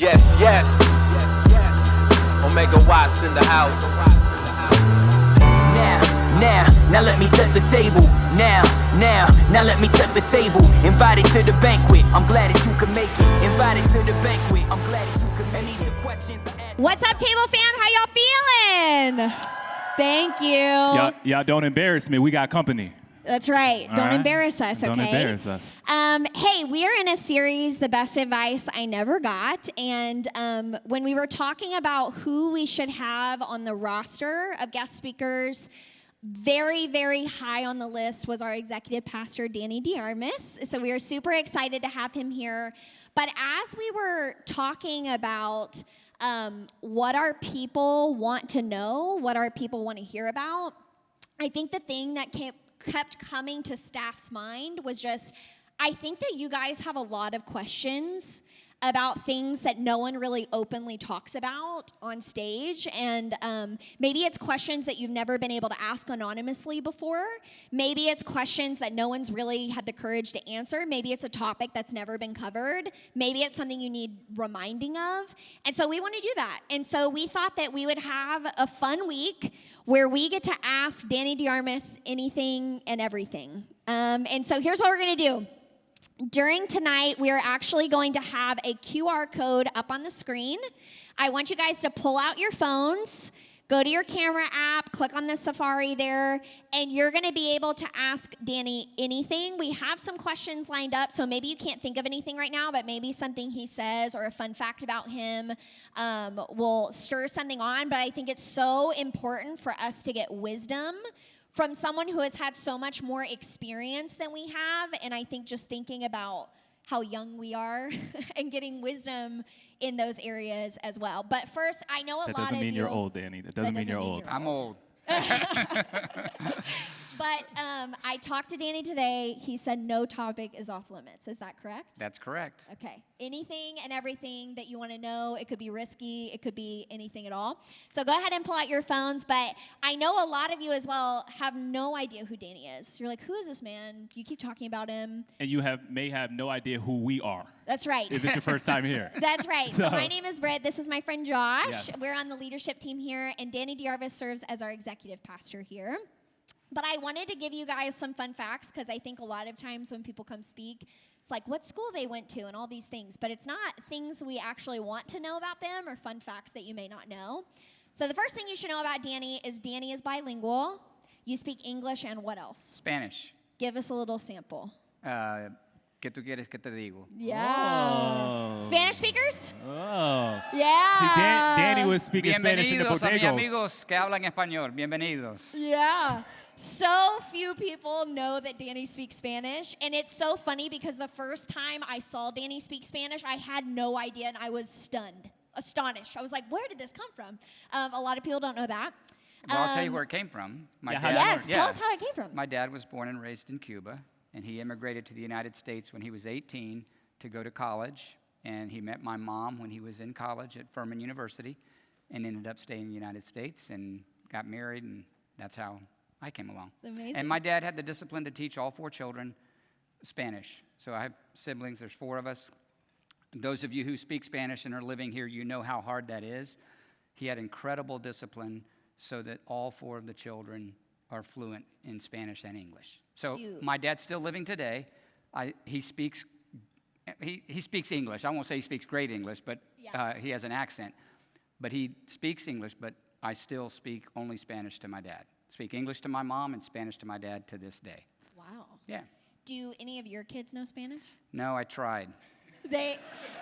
Yes, yes. Omega Watts in the house. Now let me set the table. Now let me set the table. Invited to the banquet, I'm glad that you could make it. Invited to the banquet, I'm glad that you could make it. These are questions I ask. What's up, table fam? How y'all feeling? Thank you. Y'all don't embarrass me. We got company. That's right. All Don't right? embarrass us, okay? Don't embarrass us. Hey, we are in a series, The Best Advice I Never Got. And when we were talking about who we should have on the roster of guest speakers, very, very high on the list was our executive pastor, Danny Armas. So we are super excited to have him here. But as we were talking about what our people want to know, what our people want to hear about, I think the thing that kept coming to staff's mind was just, I think that you guys have a lot of questions about things that no one really openly talks about on stage. And maybe it's questions that you've never been able to ask anonymously before. Maybe it's questions that no one's really had the courage to answer. Maybe it's a topic that's never been covered. Maybe it's something you need reminding of. And so we want to do that. And so we thought that we would have a fun week where we get to ask Danny Armas anything and everything. And so here's what we're going to do. During tonight, we are actually going to have a QR code up on the screen. I want you guys to pull out your phones, go to your camera app, click on the Safari there, and you're going to be able to ask Danny anything. We have some questions lined up, so maybe you can't think of anything right now, but maybe something he says or a fun fact about him will stir something on. But I think it's so important for us to get wisdom from someone who has had so much more experience than we have, and I think just thinking about how young we are and getting wisdom in those areas as well. But first, I know a lot of you... That doesn't mean you're old, Danny. That doesn't mean you're old. I'm old. But I talked to Danny today. He said no topic is off limits. Is that correct? That's correct. Okay. Anything and everything that you want to know. It could be risky. It could be anything at all. So go ahead and pull out your phones. But I know a lot of you as well have no idea who Danny is. You're like, who is this man? You keep talking about him. And you may have no idea who we are. That's right. If it's your first time here. That's right. So my name is Britt. This is my friend Josh. Yes. We're on the leadership team here. And Danny Armas serves as our executive pastor here. But I wanted to give you guys some fun facts because I think a lot of times when people come speak, it's like what school they went to and all these things. But it's not things we actually want to know about them or fun facts that you may not know. So the first thing you should know about Danny is bilingual. You speak English and what else? Spanish. Give us a little sample. ¿Qué tú quieres que te digo? Yeah. Oh. Spanish speakers? Oh. Yeah. See, Danny was speaking Spanish in the Bienvenidos a mis bodega. amigos que hablan español. Bienvenidos. Yeah. So few people know that Danny speaks Spanish, and it's so funny because the first time I saw Danny speak Spanish, I had no idea, and I was astonished. I was like, where did this come from? A lot of people don't know that. Well, I'll tell you where it came from. Tell us how it came from. My dad was born and raised in Cuba, and he immigrated to the United States when he was 18 to go to college, and he met my mom when he was in college at Furman University and ended up staying in the United States and got married, and that's how I came along. Amazing. And my dad had the discipline to teach all 4 children Spanish. So I have siblings. There's 4 of us. Those of you who speak Spanish and are living here, you know how hard that is. He had incredible discipline so that all 4 of the children are fluent in Spanish and English. So my dad's still living today. He speaks English. I won't say he speaks great English, but he has an accent. But he speaks English, but I still speak only Spanish to my dad. Speak English to my mom and Spanish to my dad to this day. Wow. Yeah. Do any of your kids know Spanish? No, I tried. They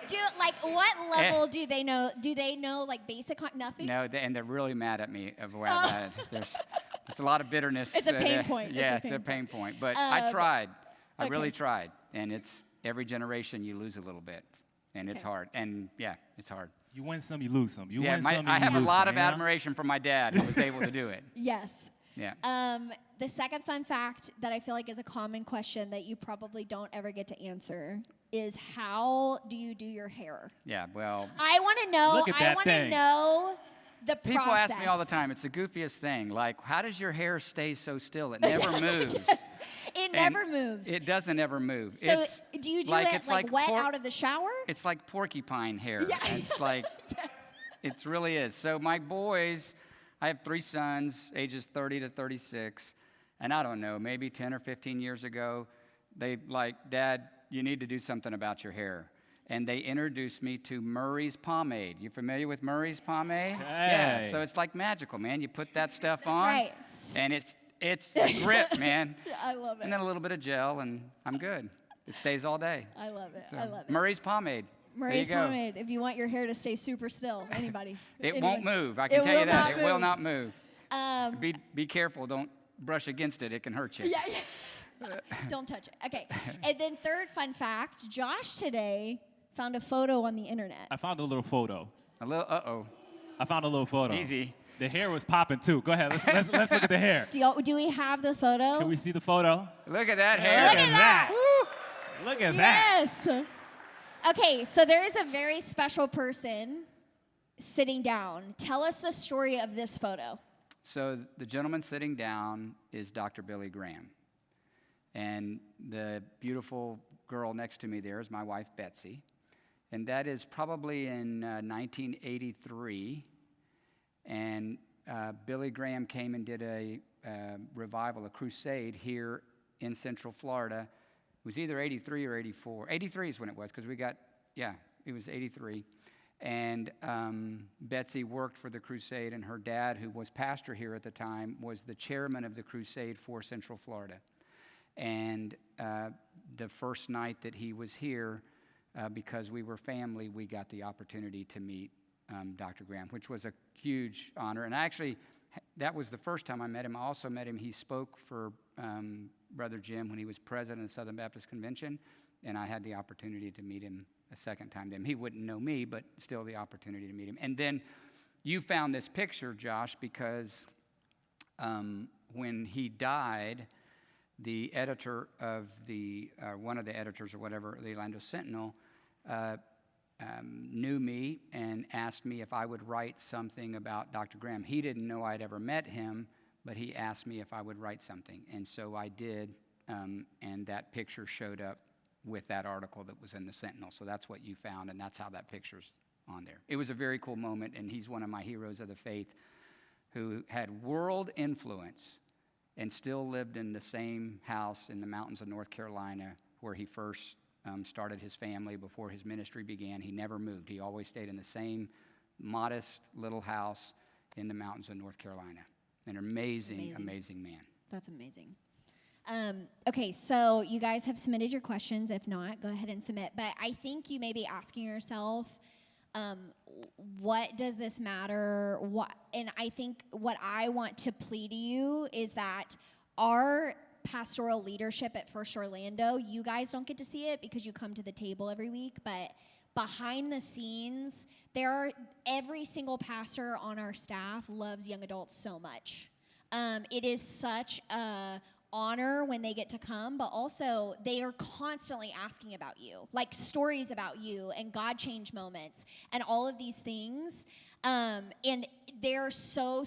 do. Like, what level do they know? Do they know like basic? Nothing. No, and they're really mad at me of where I'm at. There's a lot of bitterness. It's a pain point. Yeah, it's a pain point. But I tried. I really tried. And it's every generation you lose a little bit, and it's hard. And yeah, it's hard. You win some, you lose some. I have a lot of admiration for my dad who was able to do it. Yes. Yeah. The second fun fact that I feel like is a common question that you probably don't ever get to answer is how do you do your hair? Yeah, well. I want to know. Look at that I want to know the process. People ask me all the time. It's the goofiest thing. Like, how does your hair stay so still? It never moves. Yes. It never moves. It doesn't ever move. So it's do you do like, it it's like wet out of the shower? It's like porcupine hair. Yeah. It's like, it really is. So my boys, I have 3 sons, ages 30 to 36, and I don't know, maybe 10 or 15 years ago, they like, Dad, you need to do something about your hair. And they introduced me to Murray's pomade. You familiar with Murray's pomade? Hey. Yeah, so it's like magical, man. You put that stuff That's on, right. and it's a grip, man. I love it. And then a little bit of gel, and I'm good. It stays all day. I love it. So, I love it. Murray's pomade. Murray's there you go. pomade. If you want your hair to stay super still, anybody. It Anyone. won't move. I can It tell you will that. not It will move. not move. Be careful. Don't brush against it. It can hurt you. Yeah. Don't touch it. Okay. And then third fun fact, Josh today found a photo on the internet. I found a little photo. A little. Uh-oh. I found a little photo. Easy. The hair was popping too. Go ahead. Let's look at the hair. Do we have the photo? Can we see the photo? Look at that hair. Look at that. Look at that. Yes. Okay, so there is a very special person sitting down. Tell us the story of this photo. So the gentleman sitting down is Dr. Billy Graham. And the beautiful girl next to me there is my wife, Betsy. And that is probably in 1983. And Billy Graham came and did a revival, a crusade here in Central Florida. It was either 83 or 84. 83 is when it was, because it was 83. And Betsy worked for the crusade, and her dad, who was pastor here at the time, was the chairman of the crusade for Central Florida. And the first night that he was here, because we were family, we got the opportunity to meet Dr. Graham, which was a huge honor. And actually, that was the first time I met him. I also met him. He spoke for Brother Jim when he was president of the Southern Baptist Convention, and I had the opportunity to meet him a second time to him. He wouldn't know me, but still the opportunity to meet him. And then you found this picture, Josh, because when he died, the editor of one of the editors or whatever, the Orlando Sentinel, knew me and asked me if I would write something about Dr. Graham. He didn't know I'd ever met him, but he asked me if I would write something. And so I did, and that picture showed up with that article that was in the Sentinel. So that's what you found, and that's how that picture's on there. It was a very cool moment, and he's one of my heroes of the faith who had world influence and still lived in the same house in the mountains of North Carolina where he first started his family before his ministry began. He never moved. He always stayed in the same modest little house in the mountains of North Carolina. An amazing man. That's amazing. Okay, so you guys have submitted your questions. If not, go ahead and submit. But I think you may be asking yourself, what does this matter? And I think what I want to plead to you is that our pastoral leadership at First Orlando, you guys don't get to see it because you come to the table every week, but behind the scenes, every single pastor on our staff loves young adults so much. It is such a honor when they get to come, but also they are constantly asking about you, like stories about you and God change moments and all of these things. And they're so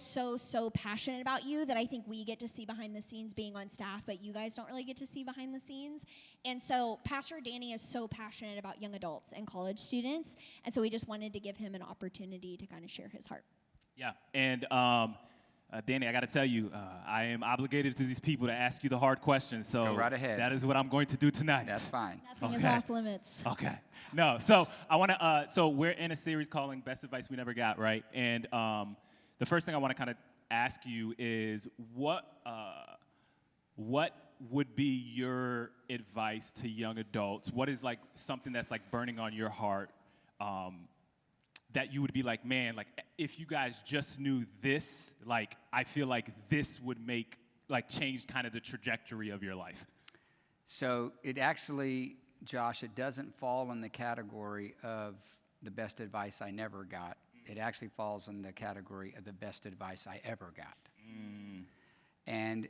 passionate about you that I think we get to see behind the scenes being on staff, but you guys don't really get to see behind the scenes. And so Pastor Danny is so passionate about young adults and college students. And so we just wanted to give him an opportunity to kind of share his heart. Yeah, and Danny, I got to tell you, I am obligated to these people to ask you the hard questions. So go right ahead. That is what I'm going to do tonight. That's fine. Nothing is off limits. Okay. No, so I want to, so we're in a series calling Best Advice We Never Got, right? And the first thing I want to kind of ask you is what would be your advice to young adults? What is like something that's like burning on your heart that you would be like, man, like if you guys just knew this, like I feel like this would make, like change kind of the trajectory of your life? So it actually, Josh, it doesn't fall in the category of the best advice I never got. It actually falls in the category of the best advice I ever got. And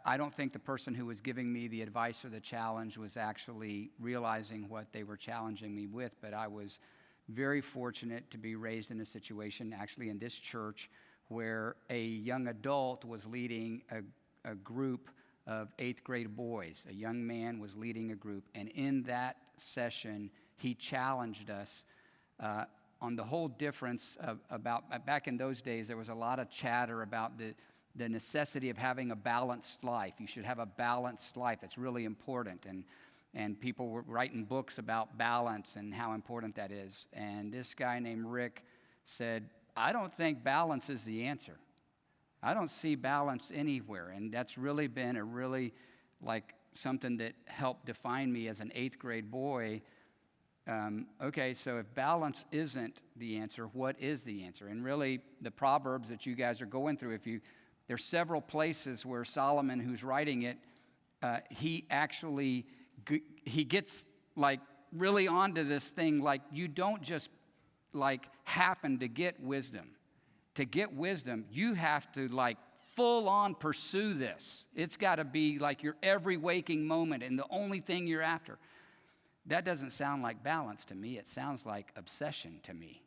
I don't think the person who was giving me the advice or the challenge was actually realizing what they were challenging me with, but I was very fortunate to be raised in a situation, actually in this church, where a young adult was leading a group of 8th grade boys. A young man was leading a group, and in that session, he challenged us on the whole difference about, back in those days, there was a lot of chatter about the necessity of having a balanced life. You should have a balanced life. That's really important. And people were writing books about balance and how important that is. And this guy named Rick said, I don't think balance is the answer. I don't see balance anywhere. And that's really been a really, like, something that helped define me as an 8th grade boy. Okay, so if balance isn't the answer, what is the answer? And really, the Proverbs that you guys are going through, there's several places where Solomon, who's writing it, he gets, like, really onto this thing, like, you don't just, like, happen to get wisdom. To get wisdom, you have to, like, full on pursue this. It's got to be like your every waking moment and the only thing you're after. That doesn't sound like balance to me. It sounds like obsession to me.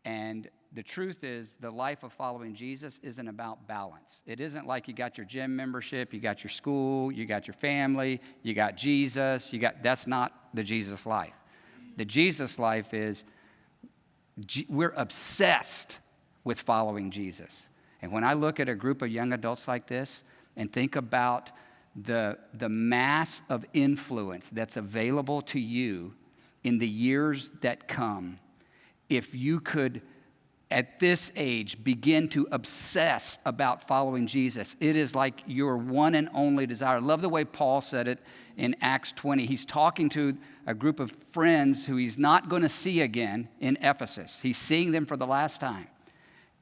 And the truth is, the life of following Jesus isn't about balance. It isn't like you got your gym membership, you got your school, you got your family, you got Jesus, that's not the Jesus life. The Jesus life is, we're obsessed with following Jesus. And when I look at a group of young adults like this and think about the mass of influence that's available to you in the years that come, if you could, at this age, begin to obsess about following Jesus, it is like your one and only desire. I love the way Paul said it in Acts 20. He's talking to a group of friends who he's not going to see again in Ephesus. He's seeing them for the last time.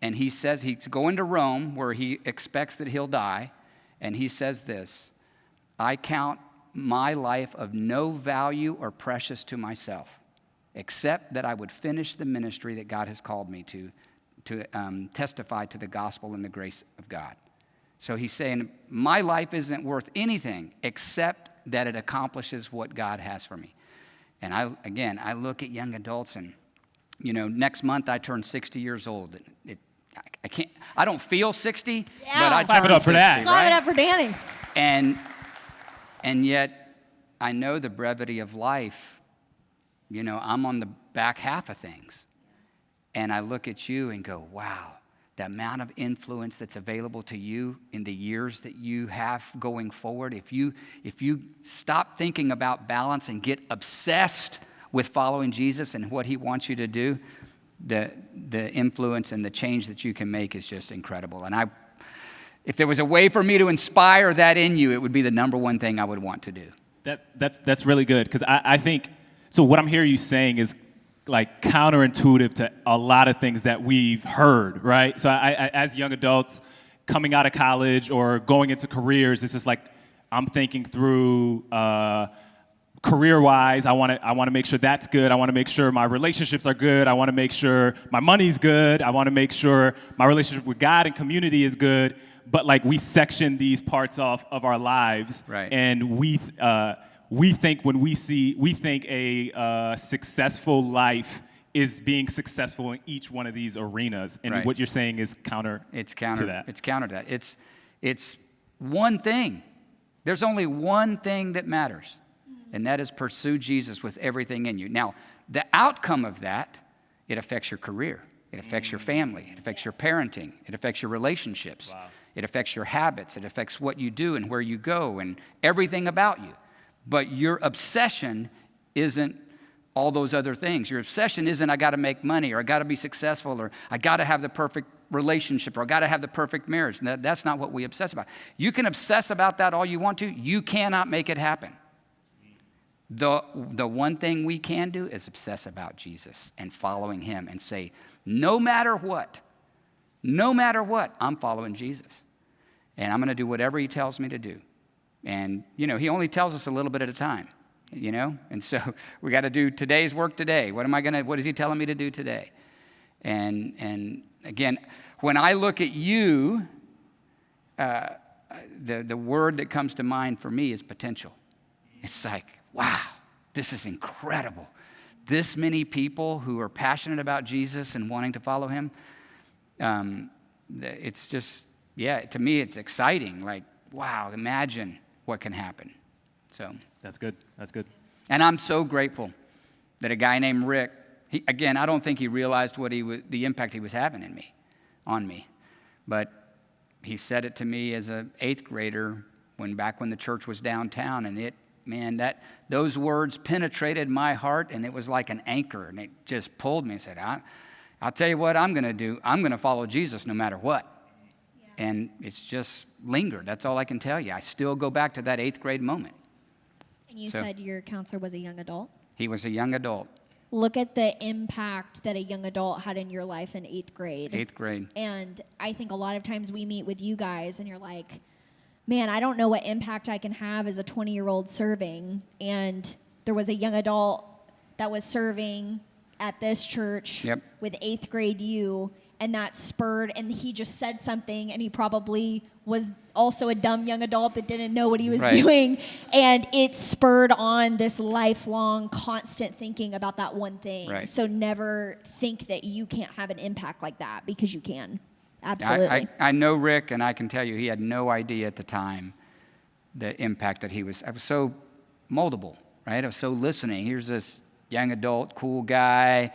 And he says he's going to Rome, where he expects that he'll die. And he says this, I count my life of no value or precious to myself, except that I would finish the ministry that God has called me to testify to the gospel and the grace of God. So he's saying, my life isn't worth anything except that it accomplishes what God has for me. And I look at young adults, and, next month I turn 60 years old. I don't feel 60, but I Clap turn it up for 60, that. Clap it right? up for Danny. And yet, I know the brevity of life. I'm on the back half of things. And I look at you and go, wow, the amount of influence that's available to you in the years that you have going forward. If you stop thinking about balance and get obsessed with following Jesus and what he wants you to do, the influence and the change that you can make is just incredible. And if there was a way for me to inspire that in you, it would be the number one thing I would want to do. That's really good, because I think, so what I'm hearing you saying is like counterintuitive to a lot of things that we've heard, right? So I as young adults coming out of college or going into careers, it's just like I'm thinking through career-wise, I want to make sure that's good. I want to make sure my relationships are good. I want to make sure my money's good. I want to make sure my relationship with God and community is good. But like we section these parts off of our lives, right? And we think a successful life is being successful in each one of these arenas. And right. What you're saying is counter to that. It's counter to that. It's one thing. There's only one thing that matters, and that is pursue Jesus with everything in you. Now, the outcome of that, it affects your career. It affects your family. It affects your parenting. It affects your relationships. Wow. It affects your habits. It affects what you do and where you go and everything about you. But your obsession isn't all those other things. Your obsession isn't I got to make money, or I got to be successful, or I got to have the perfect relationship, or I got to have the perfect marriage. That's not what we obsess about. You can obsess about that all you want to. You cannot make it happen. The one thing we can do is obsess about Jesus and following him and say, no matter what, I'm following Jesus. And I'm going to do whatever he tells me to do. And, he only tells us a little bit at a time, And so we got to do today's work today. What is he telling me to do today? And again, when I look at you, the word that comes to mind for me is potential. It's like, wow, this is incredible. This many people who are passionate about Jesus and wanting to follow him. It's just, to me, it's exciting. Like, wow, imagine what can happen. So That's good. That's good. and I'm so grateful that a guy named Rick, again, I don't think he realized the impact he was having on me. But he said it to me as an 8th grader back when the church was downtown, and those words penetrated my heart, and it was like an anchor, and it just pulled me and said, I'll tell you what I'm going to do. I'm going to follow Jesus no matter what. Yeah. And it's just lingered. That's all I can tell you. I still go back to that 8th grade moment. And you said your counselor was a young adult? He was a young adult. Look at the impact that a young adult had in your life in 8th grade. 8th grade. And I think a lot of times we meet with you guys and you're like, man, I don't know what impact I can have as a 20-year-old serving. And there was a young adult that was serving at this church with 8th grade you, and that spurred, and he just said something, and he probably was also a dumb young adult that didn't know what he was doing, and it spurred on this lifelong, constant thinking about that one thing. Right. So never think that you can't have an impact like that, because you can. Absolutely. I know Rick, and I can tell you he had no idea at the time the impact that I was so moldable, right? I was so listening. Here's this young adult, cool guy,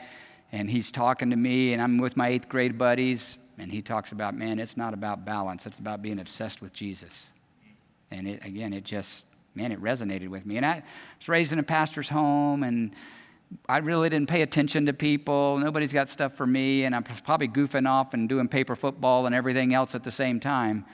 and he's talking to me, and I'm with my 8th grade buddies, and he talks about, man, it's not about balance. It's about being obsessed with Jesus. And it resonated with me. And I was raised in a pastor's home, and I really didn't pay attention to people. Nobody's got stuff for me, and I'm probably goofing off and doing paper football and everything else at the same time.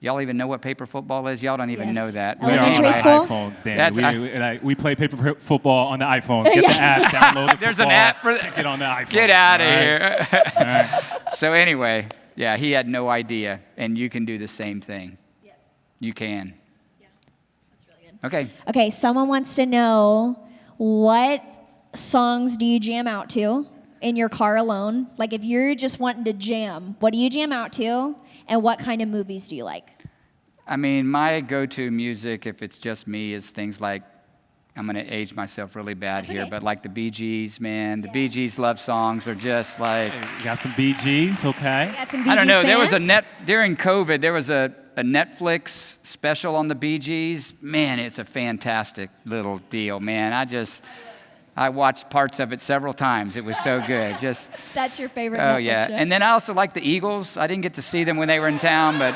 Y'all even know what paper football is? Y'all don't even know that. Elementary school? iPhones, Danny. We play paper football on the iPhone. Get the app, download it. There's an app for that. Get on the iPhone. Get out of here. All right. So anyway, yeah, he had no idea, and you can do the same thing. Yep. You can. Yeah, that's really good. Okay, someone wants to know, what songs do you jam out to in your car alone? Like, if you're just wanting to jam, what do you jam out to, and what kind of movies do you like? I mean, my go-to music, if it's just me, is things like, I'm going to age myself really bad here, but like the Bee Gees, man. The Bee Gees love songs are just like... You got some Bee Gees, okay. You got some Bee Gees I don't know, fans? during COVID, there was a Netflix special on the Bee Gees. Man, it's a fantastic little deal, man. I watched parts of it several times. It was so good. That's your favorite Oh, Netflix yeah. show? And then I also like the Eagles. I didn't get to see them when they were in town, but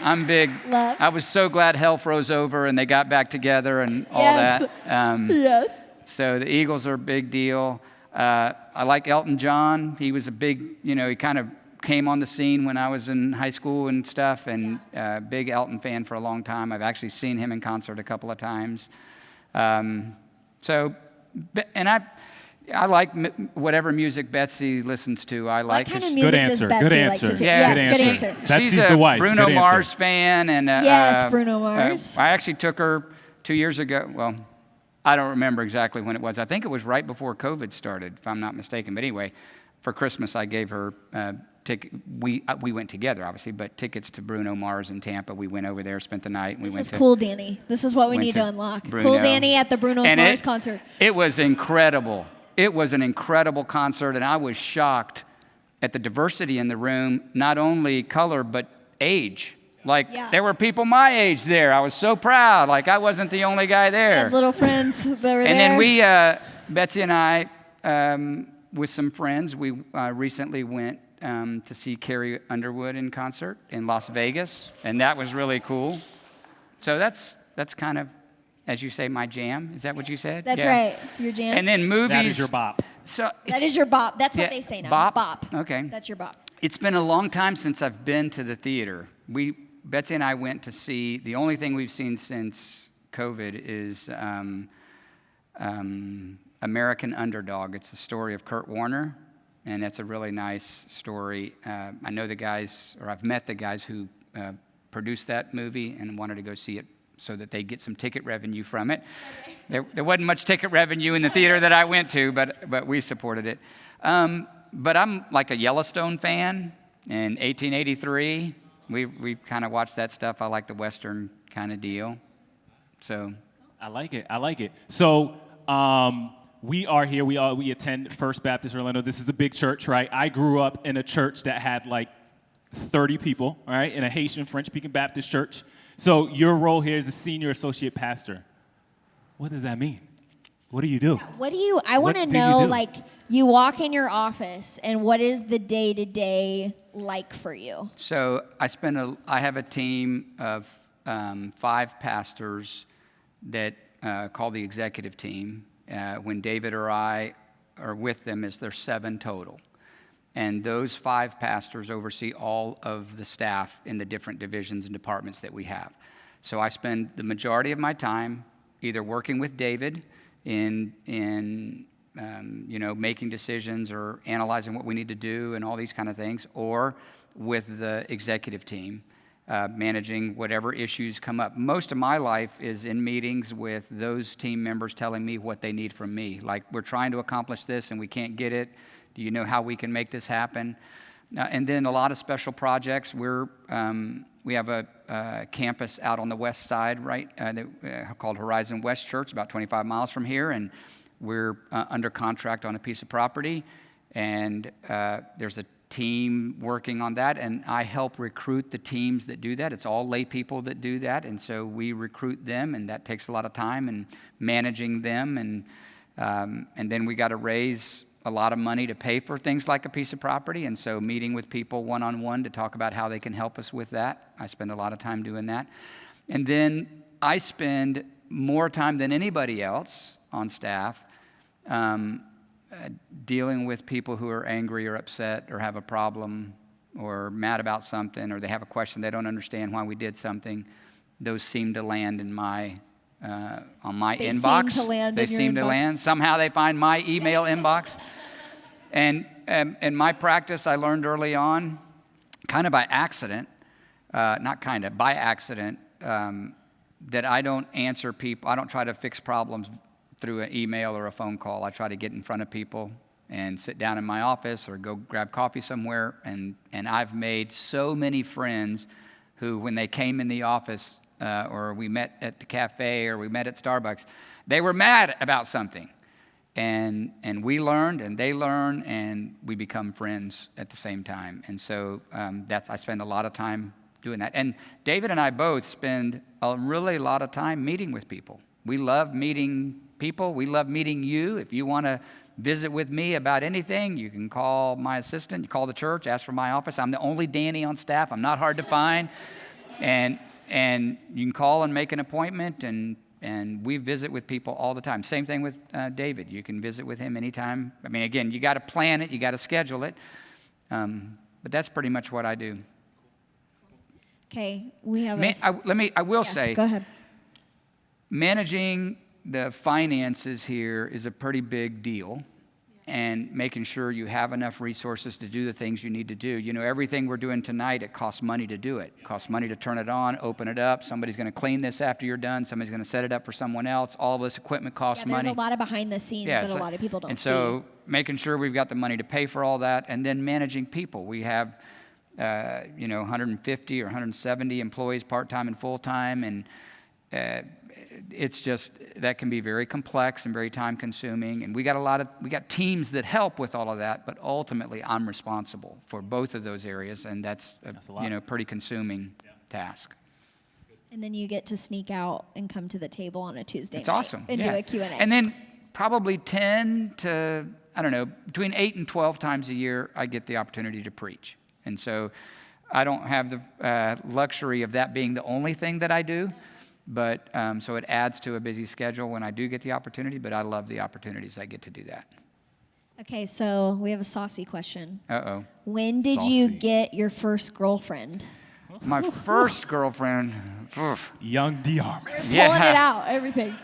I'm big. Love. I was so glad hell froze over and they got back together and all that. Yes. So the Eagles are a big deal. I like Elton John. He was a big, he kind of came on the scene when I was in high school and stuff, and big Elton fan for a long time. I've actually seen him in concert a couple of times. I like whatever music Betsy listens to. I like. What kind of music does Betsy like to do? Yeah, yes, good answer. She's a the wife. Bruno Good Mars answer. fan, and yes, Bruno Mars. I actually took her 2 years ago. Well, I don't remember exactly when it was. I think it was right before COVID started, if I'm not mistaken. But anyway, for Christmas, I gave her ticket. We went together, obviously, but tickets to Bruno Mars in Tampa. We went over there, spent the night. And this is cool, Danny. This is what we need to unlock. Bruno. Cool Danny at the Bruno Mars concert. It was incredible. It was an incredible concert, and I was shocked at the diversity in the room, not only color, but age. There were people my age there. I was so proud. Like, I wasn't the only guy there. Had little friends that were there. And then we, Betsy and I, with some friends, we recently went to see Carrie Underwood in concert in Las Vegas, and that was really cool. So that's kind of, as you say, my jam. Is that what you said? That's right, your jam. And then movies. That is your bop. So that is your bop. That's what they say now. Bop? Bop. Okay. That's your bop. It's been a long time since I've been to the theater. Betsy and I went to see, the only thing we've seen since COVID is American Underdog. It's the story of Kurt Warner, and it's a really nice story. I know the guys, or I've met the guys who produced that movie and wanted to go see it so that they get some ticket revenue from it. Okay. There wasn't much ticket revenue in the theater that I went to, but we supported it. But I'm like a Yellowstone fan. In 1883, we kind of watched that stuff. I like the Western kind of deal. So I like it. So we are here. We attend First Baptist Orlando. This is a big church, right? I grew up in a church that had like 30 people, all right, in a Haitian French-speaking Baptist church. So your role here is a senior associate pastor. What does that mean? What do you do? I want to What do you know, do? like, you walk in your office, and what is the day-to-day like for you? So I have a team of 5 pastors that call the executive team. When David or I are with them, there's 7 total. And those 5 pastors oversee all of the staff in the different divisions and departments that we have. So I spend the majority of my time either working with David in making decisions or analyzing what we need to do and all these kind of things, or with the executive team, managing whatever issues come up. Most of my life is in meetings with those team members telling me what they need from me. Like, we're trying to accomplish this and we can't get it. Do you know how we can make this happen? And then a lot of special projects. We have a campus out on the west side, right, called Horizon West Church, about 25 miles from here, and we're under contract on a piece of property, and there's a team working on that, and I help recruit the teams that do that. It's all lay people that do that, and so we recruit them, and that takes a lot of time and managing them, and then we got to raise a lot of money to pay for things like a piece of property, and so meeting with people one-on-one to talk about how they can help us with that. I spend a lot of time doing that. And then I spend more time than anybody else on staff dealing with people who are angry or upset or have a problem or mad about something, or they have a question they don't understand why we did something. Those seem to land in my on my inbox. They seem to land. Somehow they find my email inbox. And my practice, I learned early on, kind of by accident, by accident, that I don't answer people. I don't try to fix problems through an email or a phone call. I try to get in front of people and sit down in my office or go grab coffee somewhere. And I've made so many friends who, when they came in the office, or we met at the cafe, or we met at Starbucks, they were mad about something. And we learned, and they learn, and we become friends at the same time. And so I spend a lot of time doing that. And David and I both spend a lot of time meeting with people. We love meeting people. We love meeting you. If you want to visit with me about anything, you can call my assistant, you call the church, ask for my office. I'm the only Danny on staff. I'm not hard to find. And you can call and make an appointment, and we visit with people all the time. Same thing with David. You can visit with him anytime. I mean, again, you got to plan it, you got to schedule it, but that's pretty much what I do. Okay, we have I will say, go ahead. Managing the finances here is a pretty big deal. And making sure you have enough resources to do the things you need to do. You know, everything we're doing tonight, it costs money to do it. It costs money to turn it on, open it up. Somebody's going to clean this after you're done. Somebody's going to set it up for someone else. All this equipment costs money. There's a lot of behind the scenes that a lot of people don't see. And so making sure we've got the money to pay for all that, and then managing people. We have, 150 or 170 employees, part-time and full-time, and it's just, that can be very complex and very time-consuming. And we got teams that help with all of that, but ultimately I'm responsible for both of those areas, and that's a pretty consuming task. And then you get to sneak out and come to the table on a Tuesday It's night awesome. and do a Q&A. And then probably 10 to, between 8 and 12 times a year, I get the opportunity to preach. And so I don't have the luxury of that being the only thing that I do. But so it adds to a busy schedule when I do get the opportunity, but I love the opportunities I get to do that. Okay, so we have a saucy question. Uh-oh. When did you get your first girlfriend? My first girlfriend, Young Armas. Pulling it out, everything.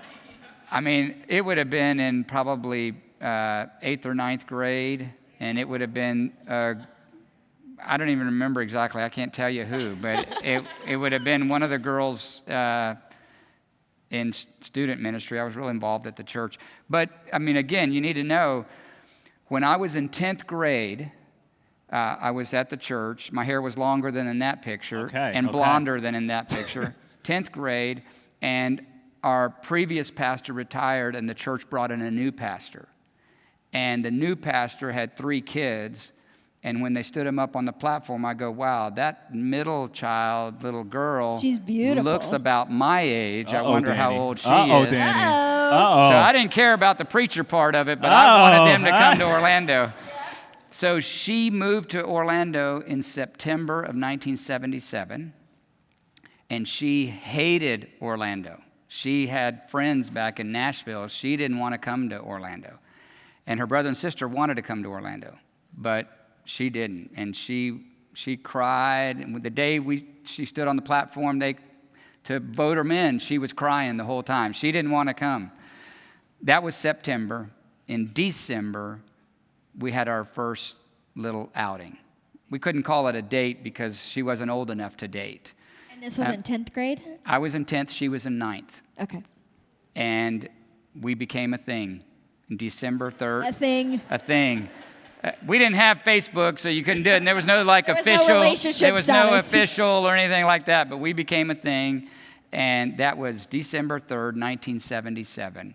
I mean, it would have been in probably 8th or 9th grade, and it would have been, I don't even remember exactly, I can't tell you who, but it would have been one of the girls in student ministry. I was really involved at the church. But, I mean, again, you need to know, when I was in 10th grade, I was at the church. My hair was longer than in that picture and blonder than in that picture. 10th grade, and our previous pastor retired, and the church brought in a new pastor. And the new pastor had 3 kids, And when they stood him up on the platform, I go, wow, that middle child, little girl, She's beautiful. looks about my age. I Uh-oh, wonder how Danny. old she Uh-oh, is. Danny. Uh-oh. Uh-oh. So I didn't care about the preacher part of it, but I wanted them to come to Orlando. So she moved to Orlando in September of 1977, and she hated Orlando. She had friends back in Nashville. She didn't want to come to Orlando. And her brother and sister wanted to come to Orlando, but she didn't. And she cried. And the day she stood on the platform to vote her in, she was crying the whole time. She didn't want to come. That was September. In December, we had our first little outing. We couldn't call it a date because she wasn't old enough to date. And this was in 10th grade? I was in 10th, she was in 9th. Okay. And we became a thing. December 3rd. A thing. A thing. We didn't have Facebook, so you couldn't do it. And there was no There was no relationship There was no status. official or anything like that. But we became a thing, and that was December 3rd, 1977.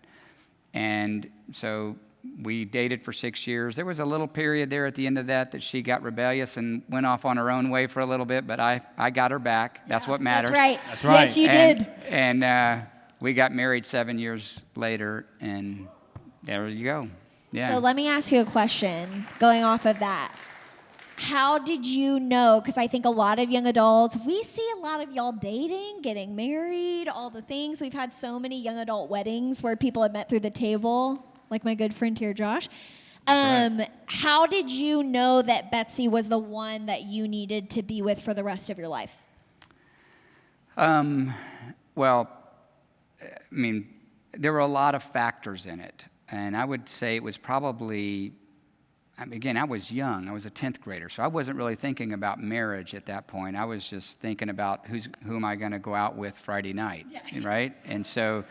And so we dated for 6 years. There was a little period there at the end of that she got rebellious and went off on her own way for a little bit. But I got her back. That's what matters. That's right. That's right. Yes, you did. And we got married 7 years later, and there you go. Yeah. So let me ask you a question going off of that. How did you know? Because I think a lot of young adults, we see a lot of y'all dating, getting married, all the things. We've had so many young adult weddings where people have met through the table, like my good friend here, Josh. Right. How did you know that Betsy was the one that you needed to be with for the rest of your life? Well, I mean, there were a lot of factors in it. And I would say it was probably, again, I was young. I was a 10th grader, so I wasn't really thinking about marriage at that point. I was just thinking about who am I going to go out with Friday night, right? And so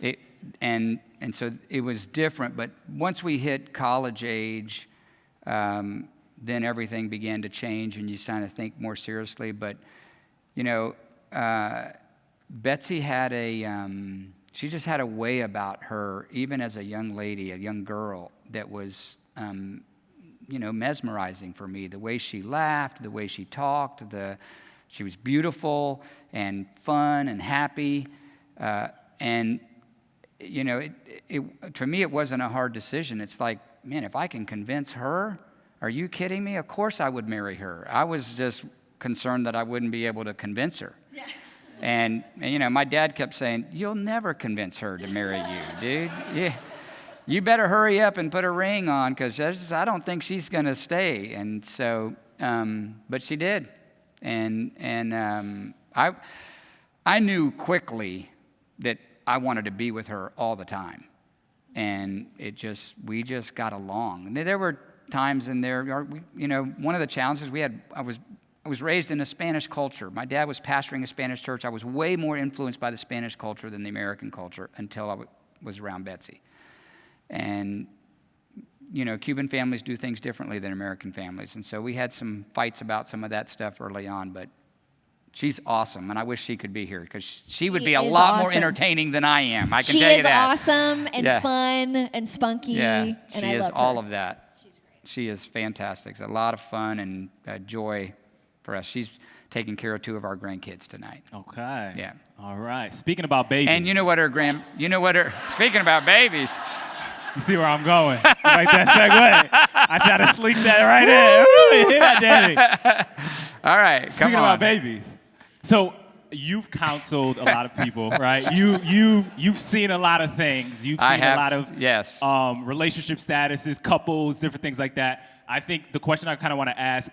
it was different. But once we hit college age, then everything began to change, and you kind of think more seriously. But Betsy had she just had a way about her, even as a young lady, a young girl, that was, mesmerizing for me. The way she laughed, the way she talked, she was beautiful and fun and happy. To me, it wasn't a hard decision. It's like, man, if I can convince her, are you kidding me? Of course I would marry her. I was just concerned that I wouldn't be able to convince her. Yeah. And my dad kept saying, you'll never convince her to marry you, dude. Yeah. You better hurry up and put a ring on because I don't think she's going to stay. And so, but she did. And I knew quickly that I wanted to be with her all the time. And we just got along. And there were times in there, one of the challenges we had, I was raised in a Spanish culture. My dad was pastoring a Spanish church. I was way more influenced by the Spanish culture than the American culture until I was around Betsy. And, Cuban families do things differently than American families. And so we had some fights about some of that stuff early on, but she's awesome. And I wish she could be here because she would be a lot more entertaining than I am. I can tell you that. She is awesome and fun and spunky. Yeah, and she I is love her. all of that. She's great. She is fantastic. It's a lot of fun and joy for us. She's taking care of 2 of our grandkids tonight. Okay. Yeah. All right. Speaking about babies. And speaking about babies. You see where I'm going? You like that segue? I try to sleep that right in. Ooh, you hear that, Danny? All right, come Speaking on. about babies. So you've counseled a lot of people, right? You've seen a lot of things. You've seen a lot of relationship statuses, couples, different things like that. I think the question I kind of want to ask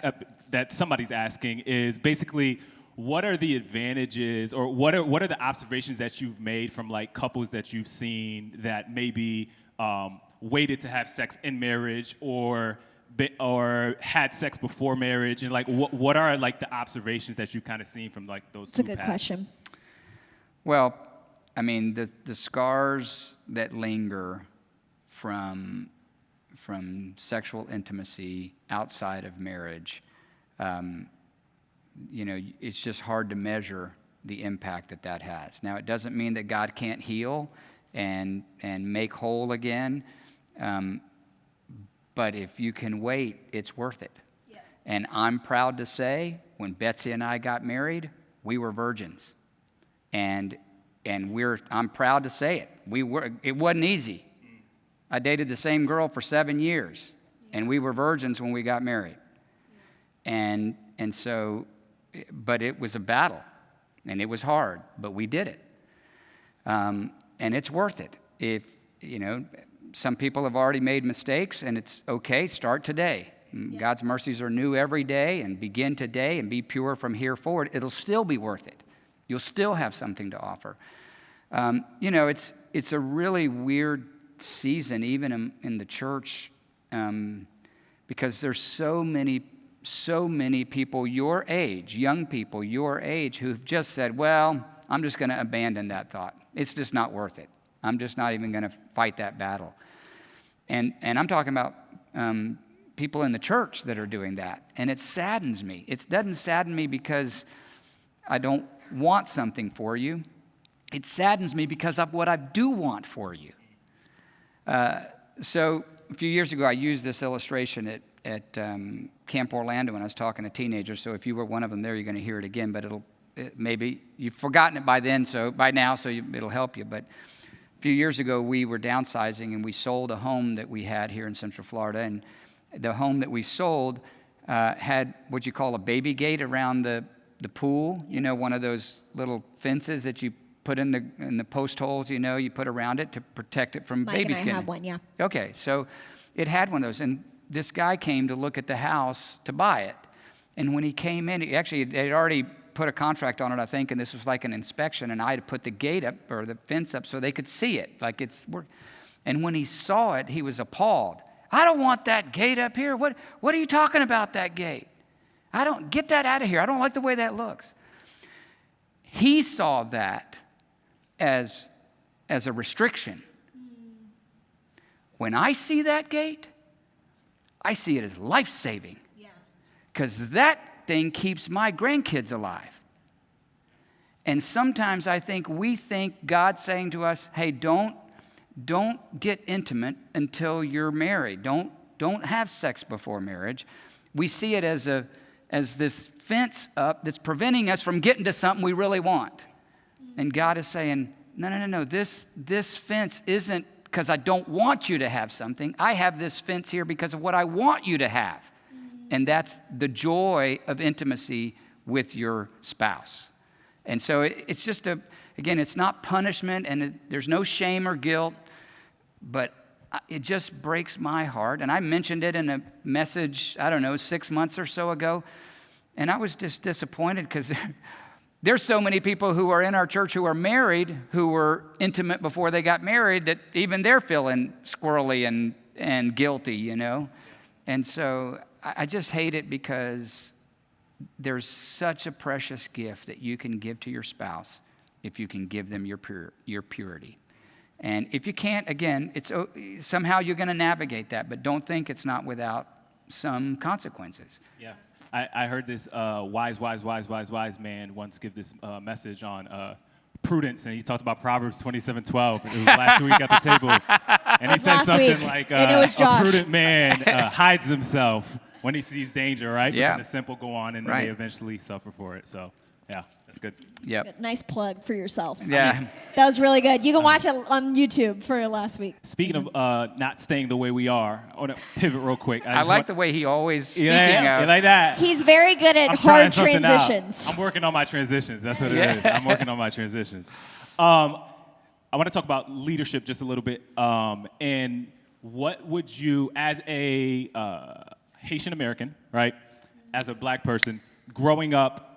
that somebody's asking is basically, what are the advantages or what are the observations that you've made from like couples that you've seen that maybe waited to have sex in marriage or had sex before marriage, and like what are like the observations that you've kind of seen from like those two paths? That's a good question. Well, I mean, the scars that linger from sexual intimacy outside of marriage, it's just hard to measure the impact that has. Now, it doesn't mean that God can't heal and make whole again, but if you can wait, it's worth it. And I'm proud to say, when Betsy and I got married, we were virgins. And I'm proud to say it. It wasn't easy. I dated the same girl for 7 years, and we were virgins when we got married. And so, but it was a battle, and it was hard, but we did it. And it's worth it. If, some people have already made mistakes, and it's okay, start today. Yeah. God's mercies are new every day, and begin today and be pure from here forward. It'll still be worth it. You'll still have something to offer. It's a really weird season, even in the church, because there's so many people your age, young people your age, who've just said, well, I'm just going to abandon that thought. It's just not worth it. I'm just not even going to fight that battle. And I'm talking about people in the church that are doing that. And it saddens me. It doesn't sadden me because I don't want something for you. It saddens me because of what I do want for you. So a few years ago, I used this illustration at Camp Orlando when I was talking to teenagers. So if you were one of them there, you're going to hear it again. But maybe you've forgotten it by now, so it'll help you. But a few years ago, we were downsizing, and we sold a home that we had here in Central Florida. And the home that we sold had what you call a baby gate around the pool. One of those little fences that you put in the post holes, you put around it to protect it from baby skin. I have one, yeah. Okay, so it had one of those. And this guy came to look at the house to buy it. And when he came in, they'd already put a contract on it, I think, and this was like an inspection, and I had to put the gate up, or the fence up, so they could see it. And when he saw it, he was appalled. I don't want that gate up here. What are you talking about, that gate? Get that out of here. I don't like the way that looks. He saw that as a restriction. When I see that gate, I see it as life-saving. Because that thing keeps my grandkids alive. And sometimes I think we think God's saying to us, hey, don't get intimate until you're married. Don't have sex before marriage. We see it as this fence up that's preventing us from getting to something we really want. And God is saying, no. This fence isn't because I don't want you to have something. I have this fence here because of what I want you to have. And that's the joy of intimacy with your spouse. And so it's just again, it's not punishment, and there's no shame or guilt, but it just breaks my heart. And I mentioned it in a message, 6 months or so ago, and I was just disappointed because there's so many people who are in our church who are married, who were intimate before they got married, that even they're feeling squirrely and guilty, And so I just hate it because there's such a precious gift that you can give to your spouse if you can give them your purity. And if you can't, again, somehow you're going to navigate that, but don't think it's not without some consequences. Yeah. I heard this wise man once give this message on prudence, and he talked about Proverbs 27:12. It was last week at the table. And he said something like, a prudent man hides himself when he sees danger, right? Yeah. But the simple go on, and they eventually suffer for it. So, yeah, that's good. Yeah. Nice plug for yourself. Yeah. That was really good. You can watch it on YouTube for last week. Speaking of not staying the way we are, I want to pivot real quick. I like the way he always speaking you like that? He's very good at hard transitions. I'm working on my transitions. That's what it is. I'm working on my transitions. I want to talk about leadership just a little bit. And what would you, as a Haitian American, right, as a black person, growing up,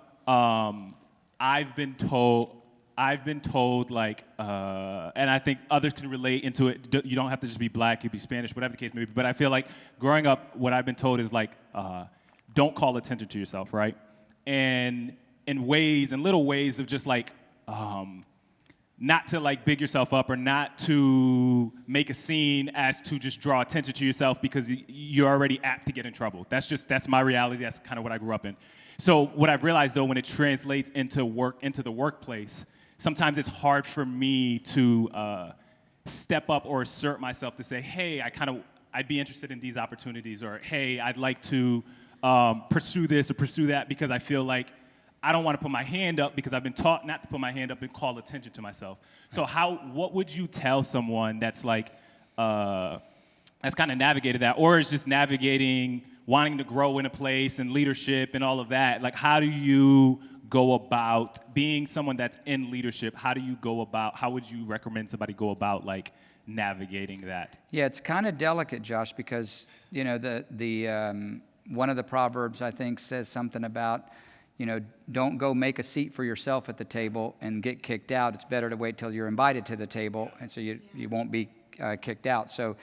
I've been told like, and I think others can relate into it. You don't have to just be black, you be Spanish, whatever the case may be. But I feel like growing up, what I've been told is like, don't call attention to yourself, right? And in little ways of just like, not to like big yourself up or not to make a scene as to just draw attention to yourself because you're already apt to get in trouble. That's my reality. That's kind of what I grew up in. So what I've realized though, when it translates into the workplace, sometimes it's hard for me to step up or assert myself to say, hey, I'd be interested in these opportunities, or hey, I'd like to pursue this or pursue that because I feel like I don't want to put my hand up because I've been taught not to put my hand up and call attention to myself. So what would you tell someone that's like, that's kind of navigated that, or is just navigating wanting to grow in a place and leadership and all of that? Like, how do you go about being someone that's in leadership? How would you recommend somebody go about like navigating that? Yeah, it's kind of delicate, Josh, because you know the one of the Proverbs I think says something about, you know, don't go make a seat for yourself at the table and get kicked out. It's better to wait till you're invited to the table, and so you won't be kicked out. So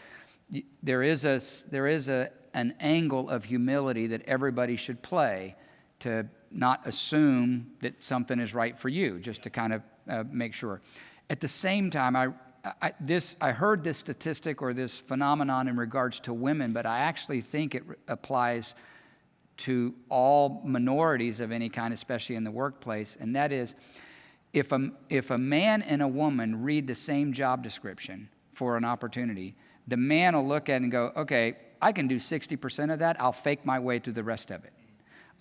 there is an angle of humility that everybody should play to not assume that something is right for you, just to kind of make sure. At the same time, I heard this statistic or this phenomenon in regards to women, but I actually think it applies to all minorities of any kind, especially in the workplace, and that is, if a man and a woman read the same job description for an opportunity, the man will look at it and go, okay, I can do 60% of that, I'll fake my way to the rest of it.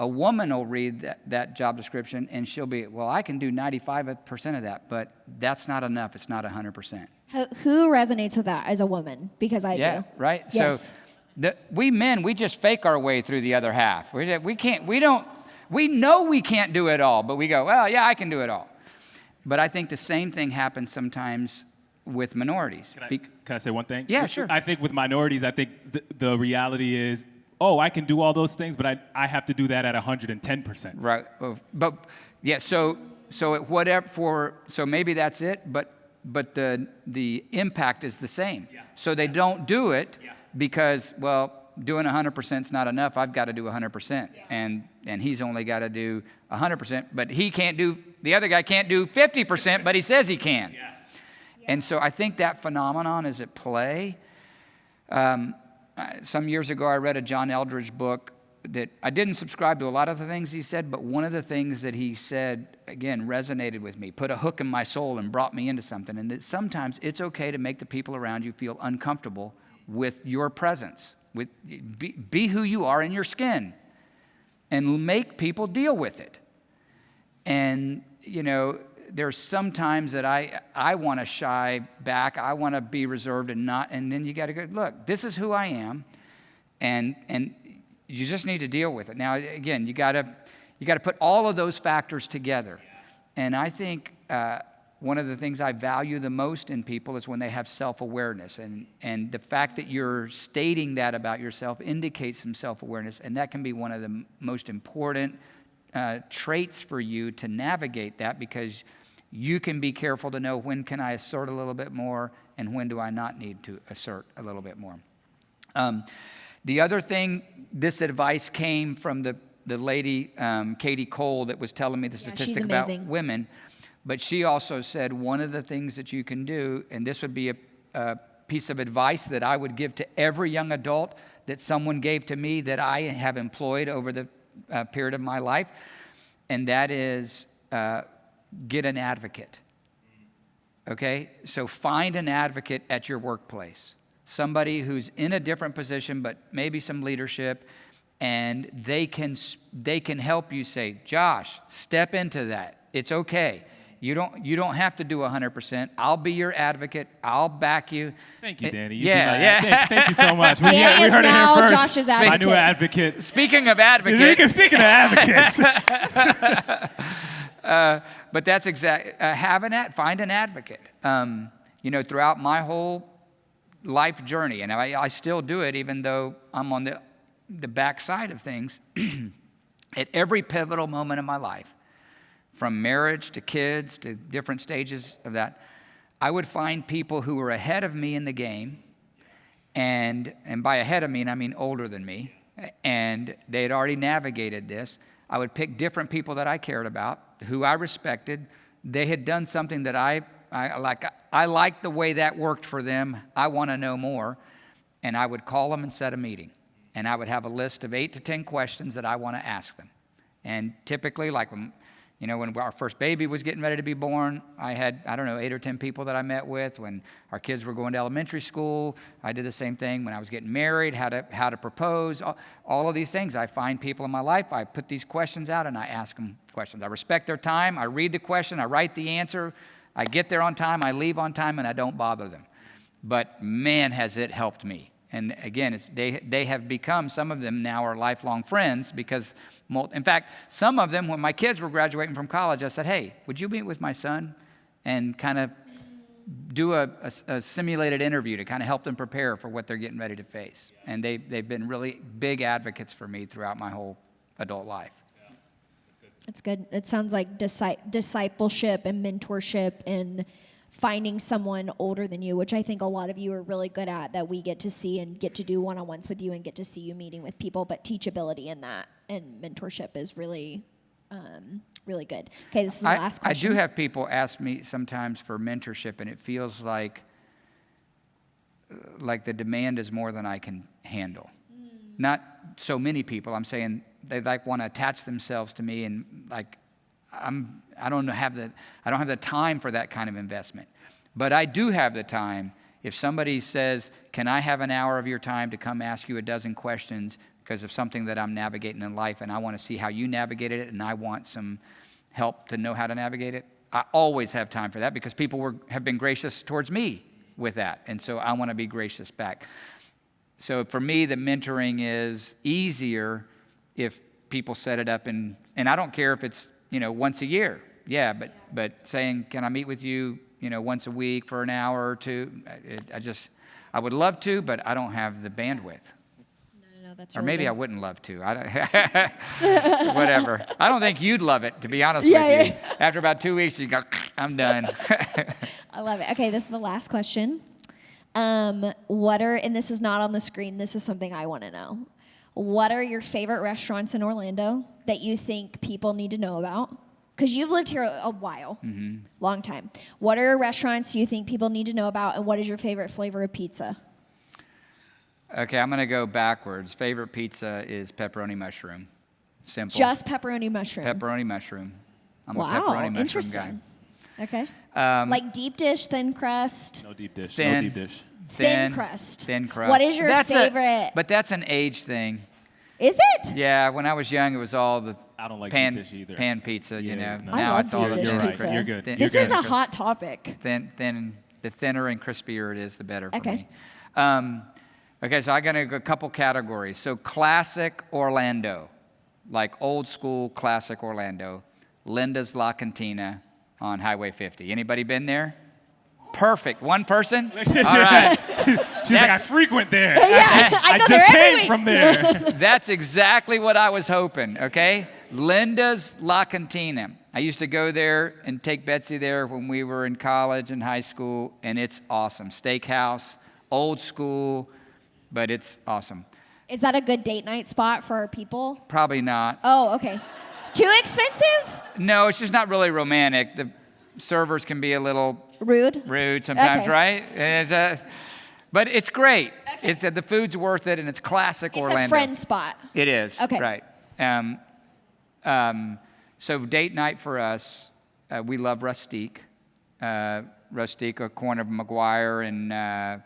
A woman will read that job description and she'll be, well, I can do 95% of that, but that's not enough, it's not 100%. Who resonates with that as a woman? Because I do. Yeah, right? Yes. So we men, we just fake our way through the other half. We know we can't do it all, but we go, well, yeah, I can do it all. But I think the same thing happens sometimes with minorities. Can I say one thing? Yeah, sure. I think with minorities, I think the reality is, oh, I can do all those things, but I have to do that at 110%. Right. But yeah, so maybe that's it, but the impact is the same. Yeah. So they don't do it because, well, doing 100% is not enough. I've got to do 100%. Yeah. And he's only got to do 100%, but the other guy can't do 50%, but he says he can. Yeah. And so I think that phenomenon is at play. Some years ago, I read a John Eldredge book that I didn't subscribe to a lot of the things he said, but one of the things that he said, again, resonated with me, put a hook in my soul and brought me into something. And that sometimes it's okay to make the people around you feel uncomfortable with your presence. Be who you are in your skin and make people deal with it. And, you know, there's some times that I want to shy back. I want to be reserved and then you got to go, look, this is who I am. And you just need to deal with it. Now, again, you got to put all of those factors together. And I think one of the things I value the most in people is when they have self-awareness. And the fact that you're stating that about yourself indicates some self-awareness. And that can be one of the most important traits for you to navigate that, because you can be careful to know when can I assert a little bit more and when do I not need to assert a little bit more. The other thing, this advice came from the lady, Katie Cole, that was telling me the statistic about women. But she also said one of the things that you can do, and this would be a piece of advice that I would give to every young adult that someone gave to me that I have employed over the period of my life, and that is get an advocate. Okay? So find an advocate at your workplace. Somebody who's in a different position, but maybe some leadership, and they can help you say, Josh, step into that. It's okay. You don't have to do 100%. I'll be your advocate. I'll back you. Thank you, Danny. Thank you so much. Danny is now Josh's advocate. My new advocate. Speaking of advocates. Speaking of advocates. But that's find an advocate. Throughout my whole life journey, and I still do it even though I'm on the backside of things, at every pivotal moment of my life, from marriage to kids to different stages of that, I would find people who were ahead of me in the game, and by ahead of me, I mean older than me, and they had already navigated this. I would pick different people that I cared about, who I respected. They had done something that I liked the way that worked for them. I want to know more. And I would call them and set a meeting. And I would have a list of 8 to 10 questions that I want to ask them. And typically, like when You know, when our first baby was getting ready to be born, I had, 8 or 10 people that I met with. When our kids were going to elementary school, I did the same thing. When I was getting married, how to propose, all of these things. I find people in my life, I put these questions out, and I ask them questions. I respect their time. I read the question. I write the answer. I get there on time. I leave on time, and I don't bother them. But man, has it helped me. And again, they have become, some of them now are lifelong friends because, in fact, some of them, when my kids were graduating from college, I said, hey, would you meet with my son and kind of do a simulated interview to kind of help them prepare for what they're getting ready to face? And they've been really big advocates for me throughout my whole adult life. It's good. It sounds like discipleship and mentorship and finding someone older than you, which I think a lot of you are really good at, that we get to see and get to do one-on-ones with you and get to see you meeting with people, but teachability in that and mentorship is really, really good. Okay, this is the last question. I do have people ask me sometimes for mentorship, and it feels like the demand is more than I can handle. Not so many people. I'm saying they want to attach themselves to me, and I don't have the time for that kind of investment. But I do have the time. If somebody says, can I have an hour of your time to come ask you a dozen questions because of something that I'm navigating in life, and I want to see how you navigated it, and I want some help to know how to navigate it, I always have time for that because people have been gracious towards me with that. And so I want to be gracious back. So for me, the mentoring is easier if people set it up, and I don't care if it's, once a year. Yeah, but saying, can I meet with you, once a week for an hour or two? I would love to, but I don't have the bandwidth. No, that's or really maybe good. I wouldn't love to. Whatever. I don't think you'd love it, to be honest with you. After about 2 weeks, you go, I'm done. I love it. Okay, this is the last question. And this is not on the screen, this is something I want to know. What are your favorite restaurants in Orlando that you think people need to know about? Because you've lived here a while, long time. What are restaurants you think people need to know about, and what is your favorite flavor of pizza? Okay, I'm going to go backwards. Favorite pizza is pepperoni mushroom. Simple. Just pepperoni mushroom. Pepperoni mushroom. I'm a wow, pepperoni mushroom interesting. guy. Okay. Like deep dish, thin crust? No deep dish. Thin. No deep dish. Thin crust. Thin crust. What is your favorite? But that's an age thing. Is it? Yeah, when I was young, it was all the I don't like pan, deep dish either. pan pizza, you know. no. I Now love it's all deep the dish thin pizza. You're good. Thin- This thin is a crust. hot topic. The thinner and crispier it is, the better for Okay. me. Okay, so I'm going to go a couple categories. So classic Orlando, like old school classic Orlando, Linda's La Cantina on Highway 50. Anybody been there? Perfect. One person? All right. She's like, I frequent there. Yeah, I go I there just every came week. from there. That's exactly what I was hoping, okay? Linda's La Cantina. I used to go there and take Betsy there when we were in college and high school, and it's awesome. Steakhouse, old school, but it's awesome. Is that a good date night spot for our people? Probably not. Oh, okay. Too expensive? No, it's just not really romantic. The servers can be a little Rude sometimes, Okay. right? But it's great. Okay. The food's worth it, and it's classic Orlando. It's a friend spot. It is. Okay. Right. So date night for us, we love Rustique. Rustique, a corner of McGuire and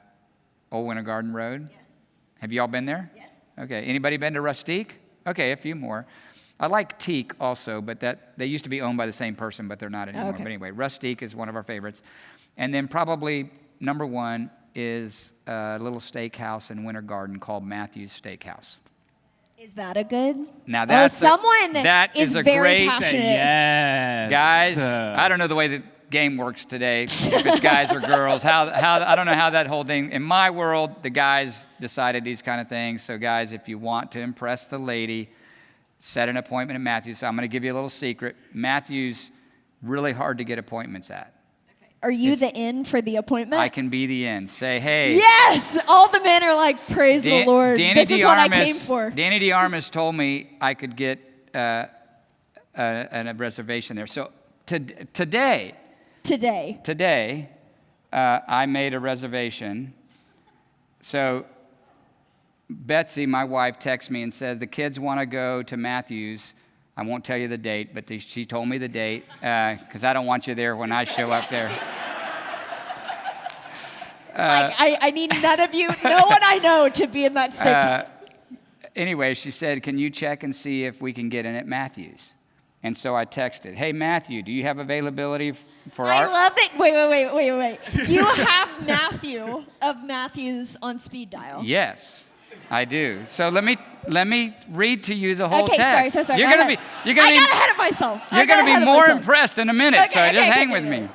Old Winter Garden Road. Yes. Have you all been there? Yes. Okay. Anybody been to Rustique? Okay, a few more. I like Teak also, but they used to be owned by the same person, but they're not anymore. Okay. But anyway, Rustique is one of our favorites. And then probably number one is a little steakhouse in Winter Garden called Matthew's Steakhouse. Is that a good? Now that's someone that is a very great passionate. Yes. Guys, I don't know the way the game works today, if it's guys or girls. How I don't know how that whole thing. In my world, the guys decided these kind of things. So guys, if you want to impress the lady, set an appointment at Matthew's. So I'm going to give you a little secret. Matthew's really hard to get appointments at. Are you the in for the appointment? I can be the end. Say, hey. Yes! All the men are like, praise the Lord. Danny This is what I came for. Danny D. Armas told me I could get a reservation there. So today, I made a reservation. So Betsy, my wife, texts me and says, the kids want to go to Matthew's I won't tell you the date, but she told me the date because I don't want you there when I show up there. I need none of you, no one I know, to be in that steakhouse. Anyway, she said, can you check and see if we can get in at Matthew's? And so I texted, hey, Matthew, do you have availability for I our... love that. Wait. You have Matthew of Matthew's on speed dial. Yes, I do. So let me read to you the whole Okay, text. sorry. You're Go gonna ahead. be, you're gonna I be, got ahead of myself. you're gonna be more impressed in a minute. Okay, so just hang with okay. me.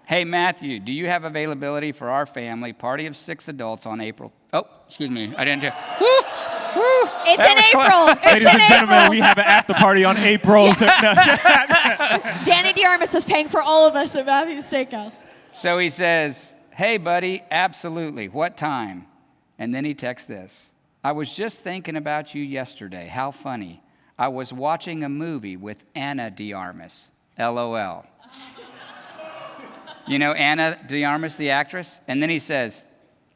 Hey, Matthew, do you have availability for our family party of 6 adults on April? Oh, excuse me, I didn't do. Woo! It's in April. Ladies and gentlemen, we have an after party on April. Danny DeArmas is paying for all of us at Matthew's Steakhouse. So he says, hey, buddy, absolutely. What time? And then he texts this. I was just thinking about you yesterday. How funny. I was watching a movie with Anna DeArmas. LOL. You know Anna DeArmas, the actress? And then he says,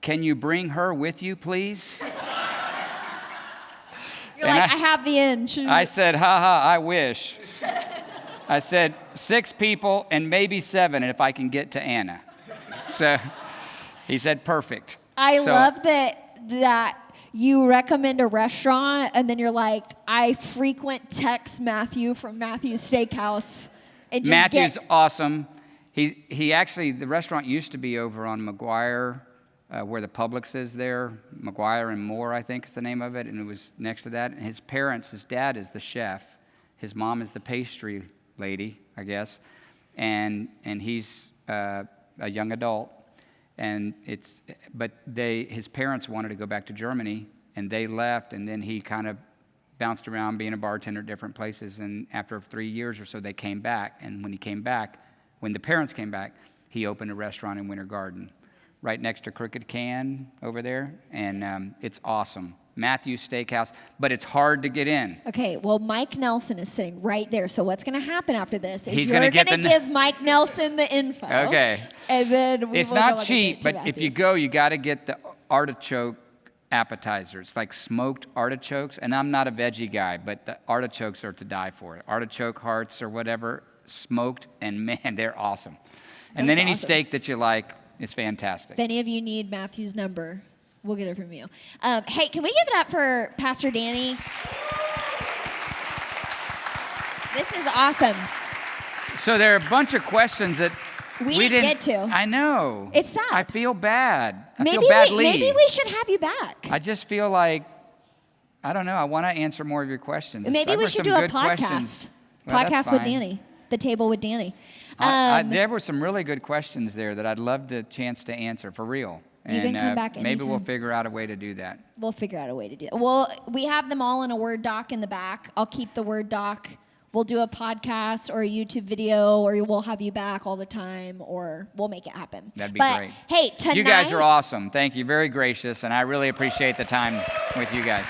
can you bring her with you, please? You're like, I have the in. I said, I wish. I said, 6 people and maybe 7 if I can get to Anna. So he said, perfect. I love that you recommend a restaurant and then you're like, I frequent text Matthew from Matthew's Steakhouse. And just Matthew's awesome. He actually, the restaurant used to be over on McGuire, where the Publix is there. McGuire and Moore, I think is the name of it, and it was next to that. And his dad is the chef. His mom is the pastry lady, I guess. And he's a young adult. And his parents wanted to go back to Germany, and they left, and then he kind of bounced around being a bartender at different places. And after 3 years or so, they came back. And when the parents came back, he opened a restaurant in Winter Garden, right next to Crooked Can over there. And it's awesome. Matthew's Steakhouse, but it's hard to get in. Okay, well, Mike Nelson is sitting right there. So what's going to happen after this is He's you're gonna going to give Mike Nelson the info. Okay. And then It's not cheap, but if you go, you got to get the artichoke appetizer. It's like smoked artichokes. And I'm not a veggie guy, but the artichokes are to die for. Artichoke hearts or whatever, smoked, and man, they're awesome. And then any steak that you like is fantastic. If any of you need Matthew's number, we'll get it from you. Hey, can we give it up for Pastor Danny? This is awesome. So there are a bunch of questions that we didn't get to. I know. It's sad. I feel bad. Maybe we should have you back. I just feel like, I don't know, I want to answer more of your questions. Maybe we should do a podcast. Podcast with Danny. The Table with Danny. There were some really good questions there that I'd love the chance to answer, for real. You can come back anytime. Maybe we'll figure out a way to do that. We'll figure out a way to do that. Well, we have them all in a Word doc in the back. I'll keep the Word doc. We'll do a podcast or a YouTube video, or we'll have you back all the time, or we'll make it happen. That'd be great. Hey, tonight... You guys are awesome. Thank you. Very gracious, and I really appreciate the time with you guys.